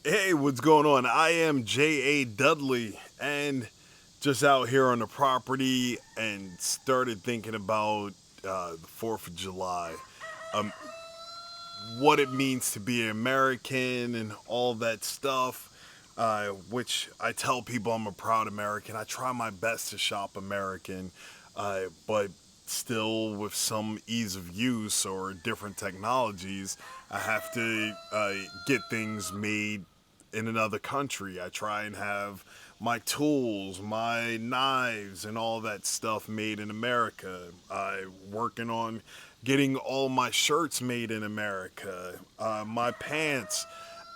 Hey, what's going on? I am J.A. Dudley and just out here on the property and started thinking about the 4th of July, um, what it means to be an American and all that stuff, which I tell people I'm a proud American. I try my best to shop American, but still with some ease of use or different technologies, I have to get things made in another country. I try and have my tools, my knives, and all that stuff made in America. I working on getting all my shirts made in America. My pants,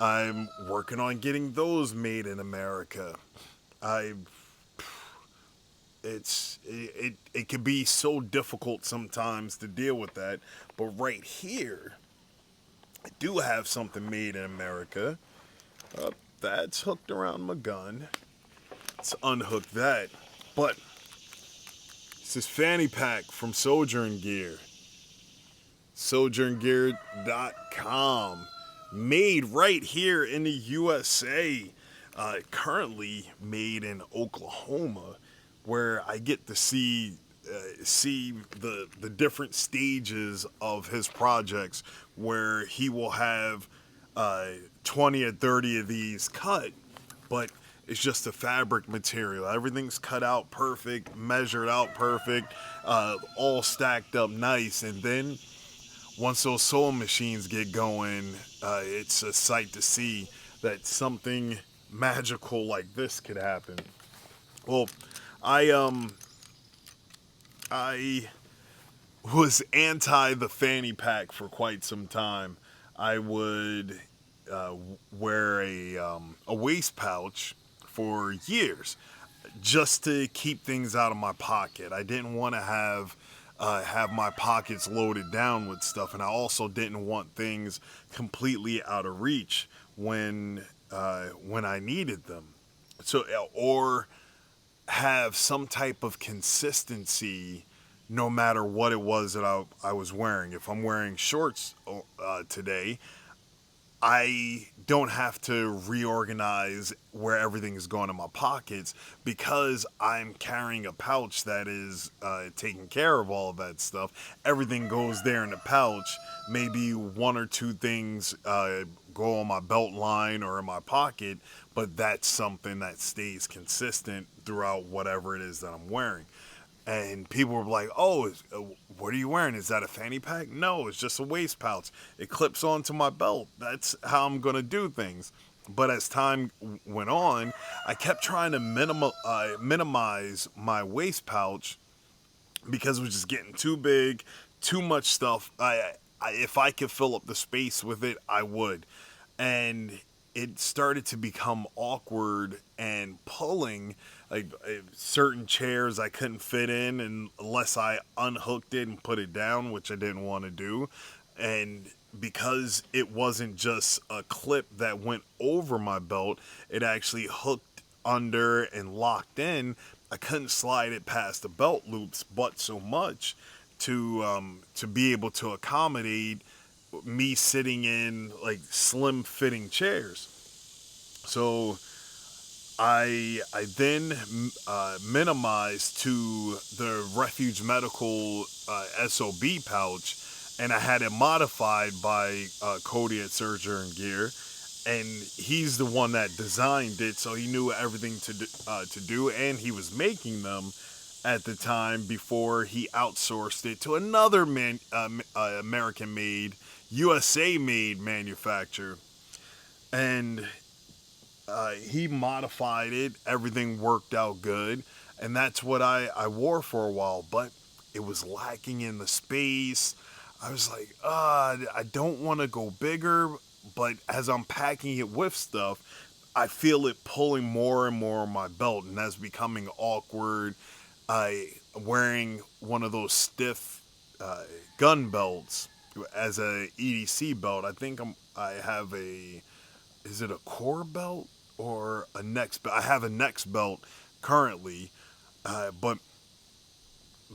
I'm working on getting those made in America. I it can be so difficult sometimes to deal with that, but right here, I do have something made in America. That's hooked around my gun. Let's unhook that. But this is fanny pack from Sojourn Gear. SojournGear.com. Made right here in the USA. Currently made in Oklahoma, where I get to see the different stages of his projects, where he will have 20 or 30 of these cut, but it's just a fabric material. Everything's cut out perfect, measured out perfect, all stacked up nice. And then once those sewing machines get going, it's a sight to see that something magical like this could happen. Well, I I was anti the fanny pack for quite some time. I would uh, wear a waist pouch for years just to keep things out of my pocket. I didn't want to have my pockets loaded down with stuff, and I also didn't want things completely out of reach when I needed them. So or have some type of consistency no matter what it was that I was wearing. If I'm wearing shorts today, I don't have to reorganize where everything is going in my pockets because I'm carrying a pouch that is taking care of all of that stuff. Everything goes there in the pouch. Maybe one or two things go on my belt line or in my pocket, but that's something that stays consistent throughout whatever it is that I'm wearing. And people were like, "Oh, what are you wearing? Is that a fanny pack?" No, it's just a waist pouch. It clips onto my belt. That's how I'm gonna do things. But as time went on, I kept trying to minimize my waist pouch because it was just getting too big, too much stuff. If I could fill up the space with it, I would. And it started to become awkward and pulling. Like certain chairs I couldn't fit in unless I unhooked it and put it down, which I didn't want to do. And because it wasn't just a clip that went over my belt, it actually hooked under and locked in. I couldn't slide it past the belt loops, but so much to be able to accommodate me sitting in like slim fitting chairs. So I then minimized to the Refuge Medical SOB pouch, and I had it modified by Cody at Sewjourn Gear, and he's the one that designed it, so he knew everything to do, and he was making them at the time before he outsourced it to another American-made, USA-made manufacturer, and he modified it. Everything worked out good, and that's what I wore for a while. But it was lacking in the space. I was like, I don't want to go bigger, but as I'm packing it with stuff, I feel it pulling more and more on my belt, and that's becoming awkward. I wearing one of those stiff gun belts as a EDC belt. I have a, is it a core belt or a next belt? I have a next belt currently, but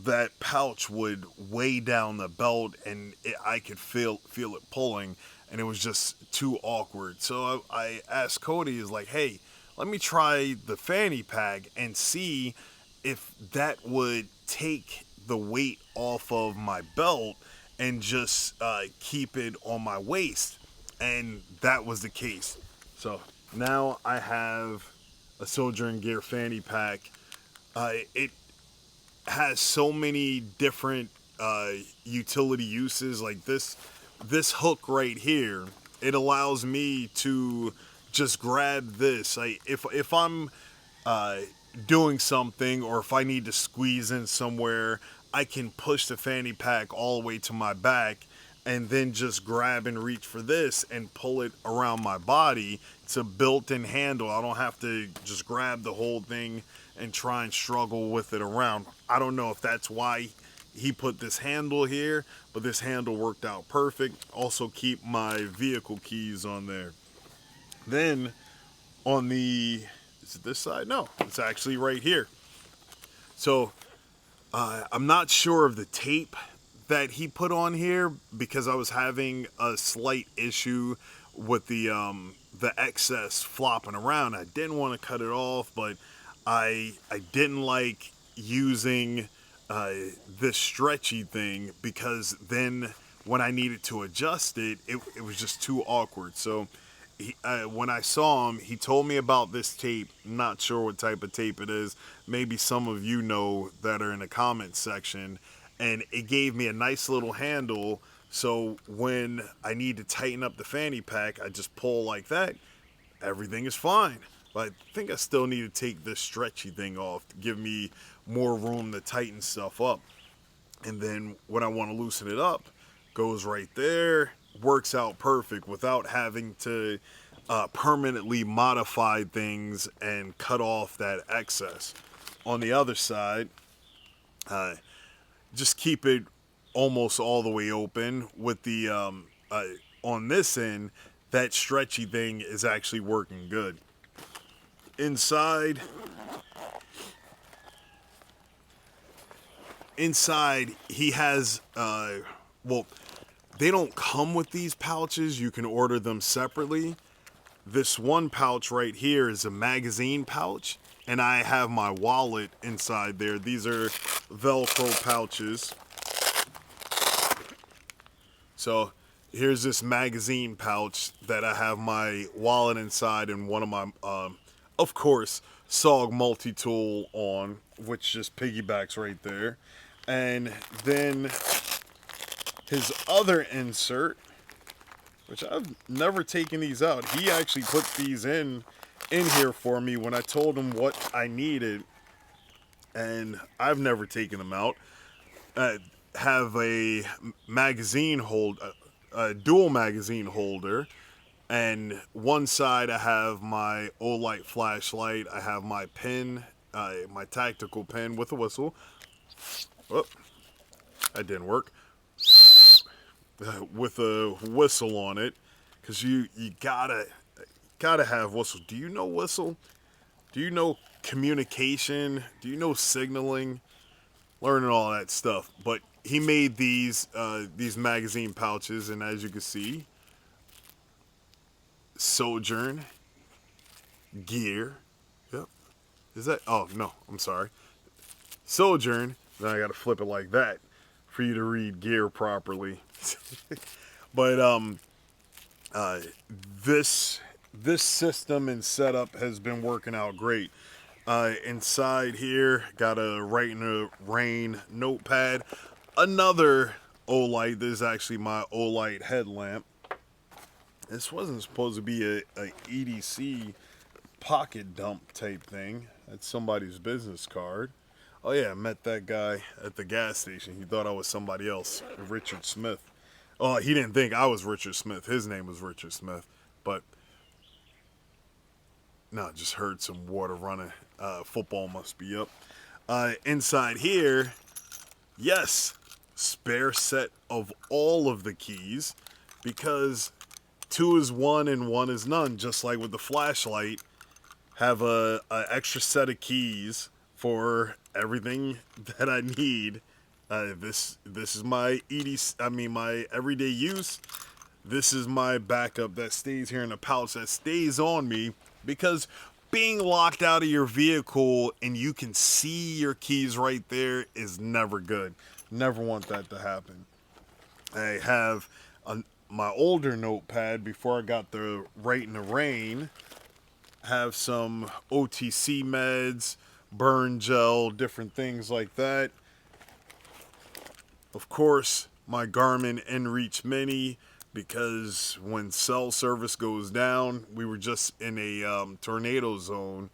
that pouch would weigh down the belt, and I could feel it pulling, and it was just too awkward. So I asked Cody, is like, hey, let me try the fanny pack and see if that would take the weight off of my belt and just keep it on my waist. And that was the case. So now I have a Sojourn Gear fanny pack. It has so many different utility uses. Like this hook right here, it allows me to just grab this. Like if I'm uh, doing something, or if I need to squeeze in somewhere, I can push the fanny pack all the way to my back and then just grab and reach for this and pull it around my body. It's a built-in handle. I don't have to just grab the whole thing and try and struggle with it around. I don't know if that's why he put this handle here, but this handle worked out perfect. Also keep my vehicle keys on there. Then on the, is it this side? No, it's actually right here. So I'm not sure of the tape that he put on here because I was having a slight issue with the excess flopping around. I didn't want to cut it off, but I didn't like using this stretchy thing, because then when I needed to adjust it, it was just too awkward. So when I saw him, he told me about this tape. Not sure what type of tape it is. Maybe some of you know that are in the comments section. And it gave me a nice little handle. So when I need to tighten up the fanny pack, I just pull like that. Everything is fine. But I think I still need to take this stretchy thing off to give me more room to tighten stuff up. And then when I want to loosen it up, goes right there. Works out perfect without having to permanently modify things and cut off that excess. On the other side, just keep it almost all the way open. With the on this end, that stretchy thing is actually working good. Inside he has well, they don't come with these pouches. You can order them separately. This one pouch right here is a magazine pouch, and I have my wallet inside there. These are Velcro pouches. So here's this magazine pouch that I have my wallet inside, and one of my, of course, SOG multi-tool on, which just piggybacks right there. And then his other insert, which I've never taken these out. He actually put these in here for me when I told him what I needed, and I've never taken them out. Have a magazine hold, a dual magazine holder, and one side I have my Olight flashlight. I have my pen, my tactical pen with a whistle. Oh, that didn't work. With a whistle on it, because you gotta have whistle. Do you know whistle? Do you know communication? Do you know signaling? Learning all that stuff. But he made these magazine pouches, and as you can see, Sewjourn Gear. Yep. Is that? Oh no, I'm sorry. Sewjourn. Then I gotta flip it like that for you to read gear properly. But this system and setup has been working out great. Inside here, got a Write in the Rain notepad. Another Olight. This is actually my Olight headlamp. This wasn't supposed to be a EDC pocket dump type thing. That's somebody's business card. Oh yeah, I met that guy at the gas station. He thought I was somebody else, Richard Smith. Oh, he didn't think I was Richard Smith. His name was Richard Smith. But, no, just heard some water running. Football must be up. Inside here, yes, spare set of all of the keys, because 2 is 1 and 1 is none. Just like with the flashlight, have a extra set of keys for everything that I need. This is my my everyday use. This is my backup that stays here in the pouch, that stays on me, because being locked out of your vehicle and you can see your keys right there is never good. Never want that to happen. I have my older notepad before I got the Right in the Rain. Have some OTC meds, burn gel, different things like that. Of course, my Garmin InReach Mini, because when cell service goes down, we were just in a tornado zone.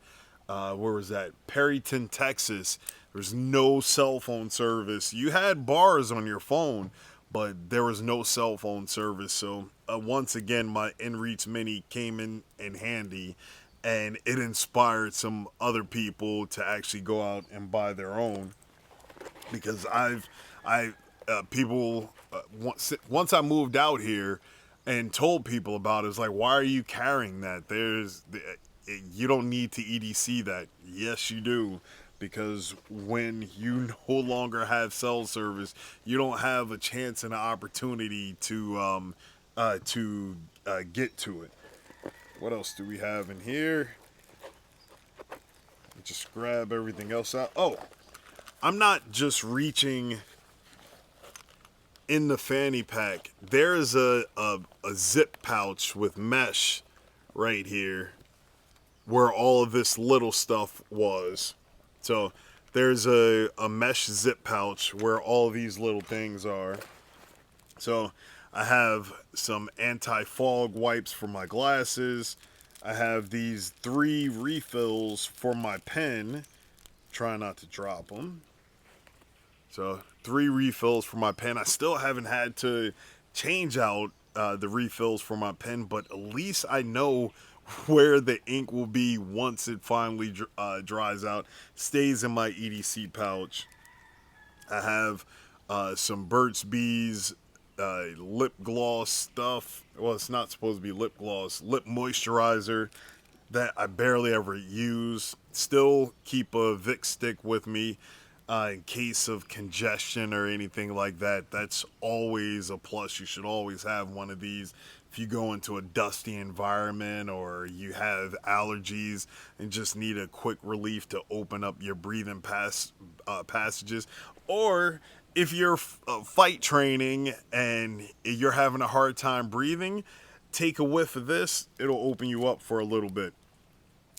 Where was that? Perryton, Texas. There's no cell phone service. You had bars on your phone, but there was no cell phone service. So once again, my InReach Mini came in handy, and it inspired some other people to actually go out and buy their own, because people once I moved out here and told people about it, it's like, why are you carrying that? You don't need to EDC that. Yes, you do, because when you no longer have cell service, you don't have a chance and an opportunity to get to it. What else do we have in here? Just grab everything else out. Oh, I'm not just reaching in the fanny pack. There is a zip pouch with mesh right here where all of this little stuff was. So there's a mesh zip pouch where all these little things are. So I have some anti-fog wipes for my glasses. I have these 3 refills for my pen. Try not to drop them. So 3 refills for my pen. I still haven't had to change out the refills for my pen, but at least I know where the ink will be once it finally dries out. Stays in my EDC pouch. I have some Burt's Bees lip gloss stuff. Well, it's not supposed to be lip gloss. Lip moisturizer that I barely ever use. Still keep a Vic stick with me in case of congestion or anything like that. That's always a plus. You should always have one of these if you go into a dusty environment or you have allergies and just need a quick relief to open up your breathing passages. Or if you're fight training and you're having a hard time breathing, take a whiff of this. It'll open you up for a little bit.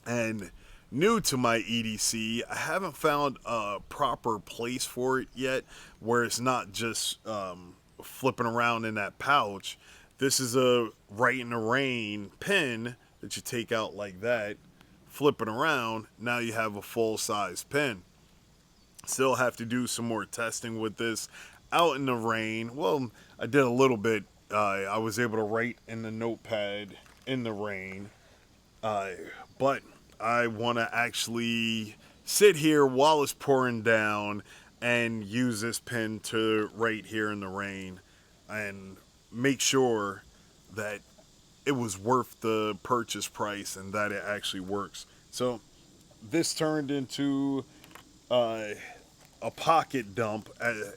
And new to my EDC, I haven't found a proper place for it yet where it's not just flipping around in that pouch. This is a Right in the Rain pen that you take out like that, flip it around. Now you have a full-size pen. Still have to do some more testing with this out in the rain. Well, I did a little bit. I was able to write in the notepad in the rain. But I want to actually sit here while it's pouring down and use this pen to write here in the rain and make sure that it was worth the purchase price and that it actually works. So this turned into a pocket dump, as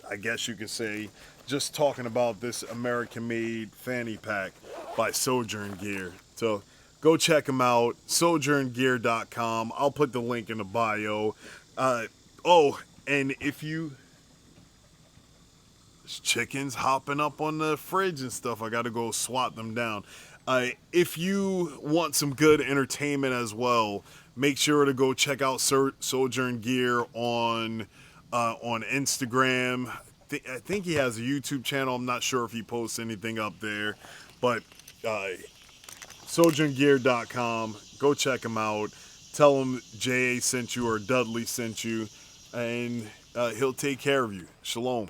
I guess you could say, just talking about this American-made fanny pack by Sewjourn Gear. So go check them out, sewjourngear.com. I'll put the link in the bio. And if you... There's chickens hopping up on the fridge and stuff. I got to go swat them down. If you want some good entertainment as well, make sure to go check out Sewjourn Gear on Instagram. I think he has a YouTube channel. I'm not sure if he posts anything up there, but sewjourngear.com. Go check him out. Tell him JA sent you or Dudley sent you, and he'll take care of you. Shalom.